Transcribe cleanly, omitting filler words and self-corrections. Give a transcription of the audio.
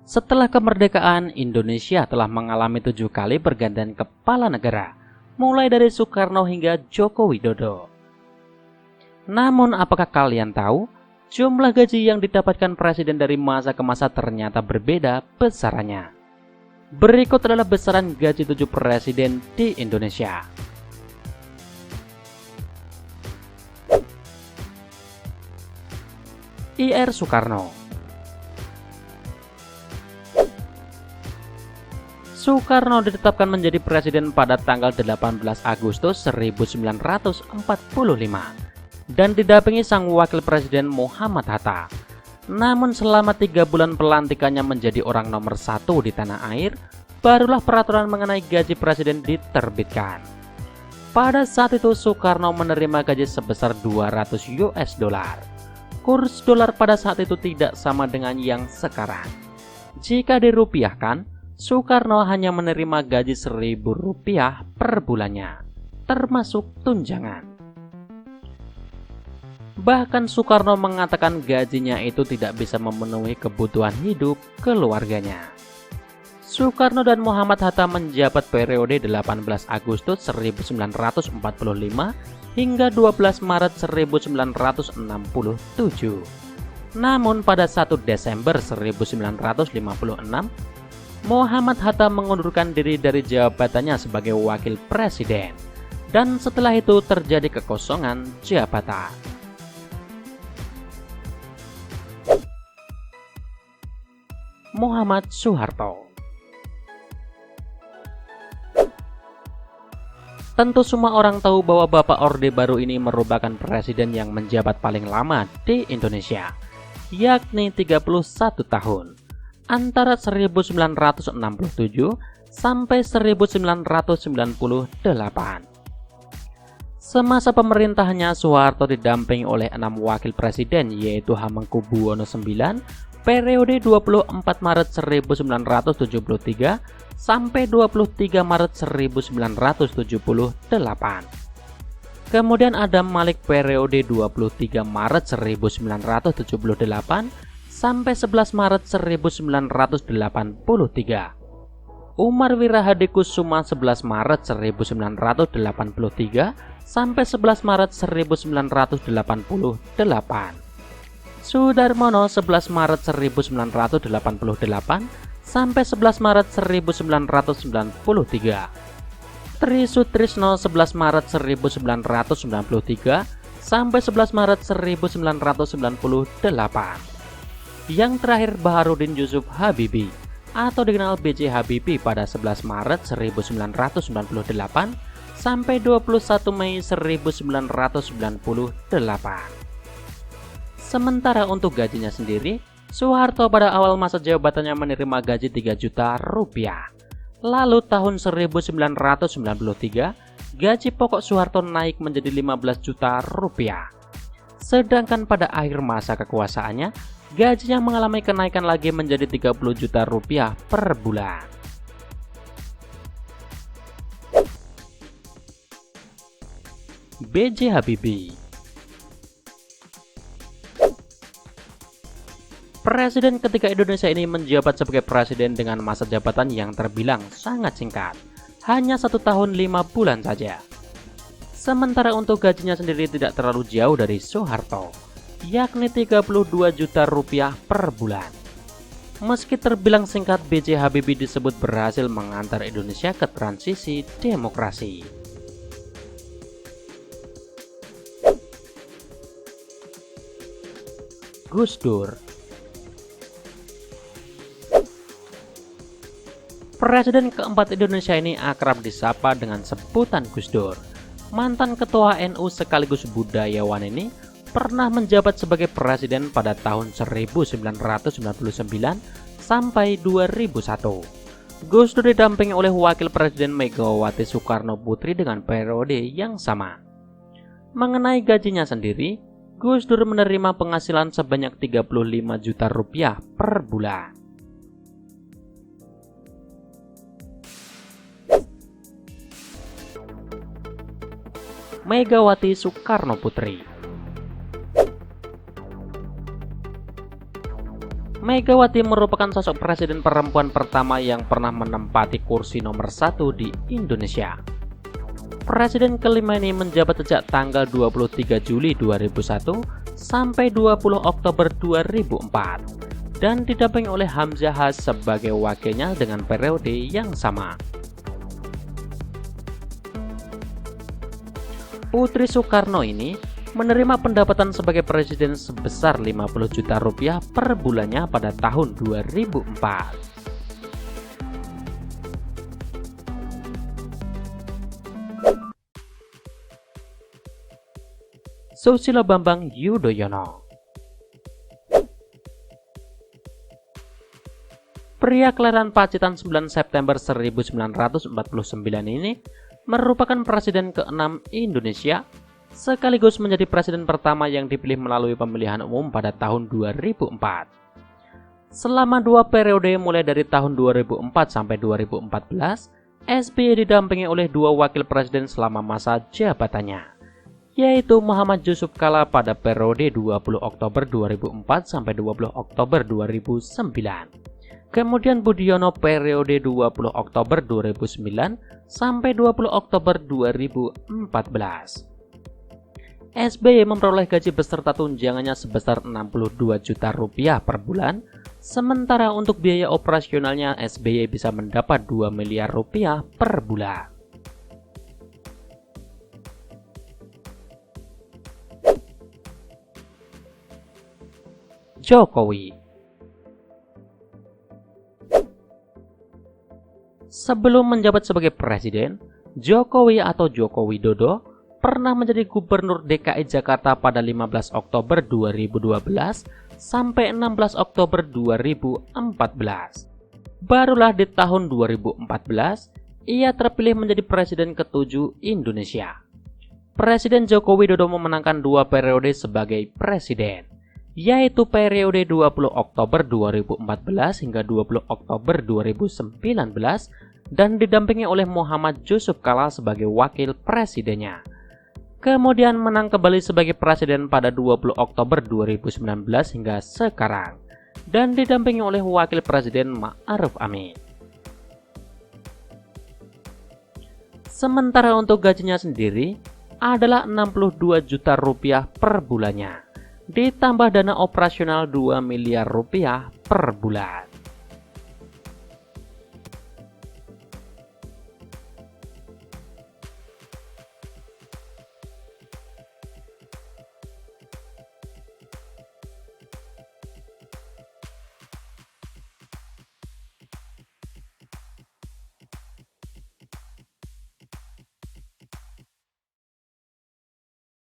Setelah kemerdekaan, Indonesia telah mengalami 7 kali pergantian kepala negara, mulai dari Soekarno hingga Joko Widodo. Namun apakah kalian tahu, jumlah gaji yang didapatkan presiden dari masa ke masa ternyata berbeda besarannya. Berikut adalah besaran gaji 7 presiden di Indonesia. Ir Soekarno. Soekarno ditetapkan menjadi presiden pada tanggal 18 Agustus 1945 dan didampingi sang wakil presiden Muhammad Hatta. Namun selama 3 bulan pelantikannya menjadi orang nomor 1 di tanah air, barulah peraturan mengenai gaji presiden diterbitkan. Pada saat itu Soekarno menerima gaji sebesar 200 US dollar. Kurs dolar pada saat itu tidak sama dengan yang sekarang. Jika dirupiahkan, Soekarno hanya menerima gaji Rp1.000 per bulannya, termasuk tunjangan. Bahkan Soekarno mengatakan gajinya itu tidak bisa memenuhi kebutuhan hidup keluarganya. Soekarno dan Muhammad Hatta menjabat periode 18 Agustus 1945 hingga 12 Maret 1967. Namun pada 1 Desember 1956, Muhammad Hatta mengundurkan diri dari jabatannya sebagai wakil presiden, dan setelah itu terjadi kekosongan jabatan. Muhammad Soeharto. Tentu semua orang tahu bahwa Bapak Orde Baru ini merupakan presiden yang menjabat paling lama di Indonesia, yakni 31 tahun. Antara 1967 sampai 1998. Semasa pemerintahannya, Soeharto didampingi oleh 6 wakil presiden, yaitu Hamengkubuwono IX, periode 24 Maret 1973 sampai 23 Maret 1978. Kemudian ada Malik periode 23 Maret 1978 sampai 11 Maret 1983. Umar Wirahadikusuma 11 Maret 1983 sampai 11 Maret 1988. Sudarmono 11 Maret 1988 sampai 11 Maret 1993. Tri Sutrisno 11 Maret 1993 sampai 11 Maret 1998. Yang terakhir Baharudin Yusuf Habibie atau dikenal B.J. Habibie pada 11 Maret 1998 sampai 21 Mei 1998. Sementara untuk gajinya sendiri, Soeharto pada awal masa jabatannya menerima gaji 3 juta rupiah. Lalu tahun 1993, gaji pokok Soeharto naik menjadi 15 juta rupiah. Sedangkan pada akhir masa kekuasaannya, gajinya mengalami kenaikan lagi menjadi 30 juta rupiah per bulan. B.J. Habibie. Presiden ketika Indonesia ini menjabat sebagai presiden dengan masa jabatan yang terbilang sangat singkat, hanya 1 tahun 5 bulan saja. Sementara untuk gajinya sendiri tidak terlalu jauh dari Soeharto, yakni 32 juta rupiah per bulan. Meski terbilang singkat, B.J. Habibie disebut berhasil mengantar Indonesia ke transisi demokrasi. Gus Dur. Presiden keempat Indonesia ini akrab disapa dengan sebutan Gus Dur. Mantan ketua NU sekaligus budayawan ini pernah menjabat sebagai presiden pada tahun 1999 sampai 2001. Gus Dur didampingi oleh wakil presiden Megawati Soekarno Putri dengan periode yang sama. Mengenai gajinya sendiri, Gus Dur menerima penghasilan sebanyak 35 juta rupiah per bulan. Megawati Soekarno Putri. Megawati merupakan sosok presiden perempuan pertama yang pernah menempati kursi nomor 1 di Indonesia. Presiden kelima ini menjabat sejak tanggal 23 Juli 2001 sampai 20 Oktober 2004 dan didampingi oleh Hamzahas sebagai wakilnya dengan periode yang sama. Putri Soekarno ini menerima pendapatan sebagai presiden sebesar 50 juta rupiah per bulannya pada tahun 2004. Susilo Bambang Yudhoyono. Pria kelahiran Pacitan 9 September 1949 ini merupakan presiden ke-6 Indonesia, sekaligus menjadi presiden pertama yang dipilih melalui pemilihan umum pada tahun 2004. Selama 2 periode mulai dari tahun 2004 sampai 2014, SBY didampingi oleh 2 wakil presiden selama masa jabatannya, yaitu Muhammad Yusuf Kalla pada periode 20 Oktober 2004 sampai 20 Oktober 2009. Kemudian Budiono periode 20 Oktober 2009 sampai 20 Oktober 2014. SBY memperoleh gaji beserta tunjangannya sebesar 62 juta rupiah per bulan, sementara untuk biaya operasionalnya SBY bisa mendapat 2 miliar rupiah per bulan. Jokowi. Sebelum menjabat sebagai presiden, Jokowi atau Joko Widodo pernah menjadi gubernur DKI Jakarta pada 15 Oktober 2012 sampai 16 Oktober 2014. Barulah di tahun 2014, ia terpilih menjadi presiden ke-7 Indonesia. Presiden Joko Widodo memenangkan 2 periode sebagai presiden, yaitu periode 20 Oktober 2014 hingga 20 Oktober 2019 dan didampingi oleh Muhammad Yusuf Kalla sebagai wakil presidennya. Kemudian menang kembali sebagai presiden pada 20 Oktober 2019 hingga sekarang dan didampingi oleh wakil presiden Ma'ruf Amin. Sementara untuk gajinya sendiri adalah 62 juta rupiah per bulannya, ditambah dana operasional 2 miliar rupiah per bulan.